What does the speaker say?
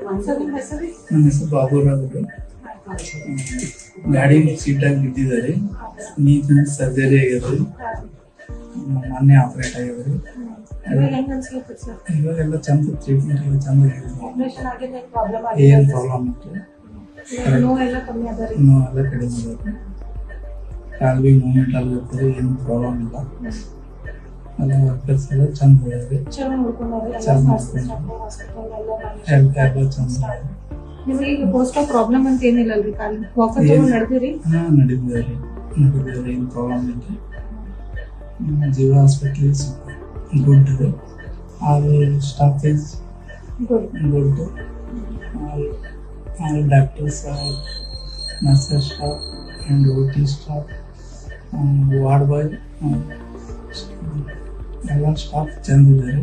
ನನ್ನ ಹೆಸರು ಬಾಬುರಾವ್ ಅವರು. ಗಾಡಿ ಸೀಟಾಗಿ ಬಿದ್ದಿದ್ದಾರೆ. ನೀರಿನ ಸರ್ಜರಿ ಆಗ್ಯದ್ರಿ. ಮೊನ್ನೆ ಆಪರೇಟ್ ಆಗ್ಯದ್ರಿ. ಇವಾಗೆಲ್ಲ ಚಂದ ಟ್ರೀಟ್ಮೆಂಟ್ ಎಲ್ಲ ಚಂದ ಏನು ಪ್ರಾಬ್ಲಮ್ ಇಲ್ಲ. ನೋವೆಲ್ಲ ಕಡಿಮೆ ಆಗುತ್ತೆ. ಕಾಲು ಬಿ ಮೂವ್ಮೆಂಟ್ ಆಗುತ್ತೆ, ಏನು ಪ್ರಾಬ್ಲಮ್ ಇಲ್ಲ. ಎಲ್ಲ ವರ್ಕರ್ಸ್ ಎಲ್ಲ ಚಂದ ಹೋಗ್ಯಾವ್ರಿ. ನಿಮಗೆ ಪೋಸ್ಟ್ ಪ್ರಾಬ್ಲಮ್ ಅಂತ ಏನಿಲ್ಲ ಅಲ್ರಿ? ಕಾಲು ವಾಕರ್ ನಡೆದಿರಿ? ನಡೀತಿದ್ದಾರೆ, ಏನು ಪ್ರಾಬ್ಲಮ್ ಇಲ್ಲ. ಜೀವ ಹಾಸ್ಪಿಟಲ್ ಇಸ್ ಗುಡ್ ಇದೆ. All staff is good. All doctors, nurses staff and OT staff, ward boy, ಎಲ್ಲ ಸ್ಟಾಫ್ ಚಂದ ಇದ್ದಾರೆ.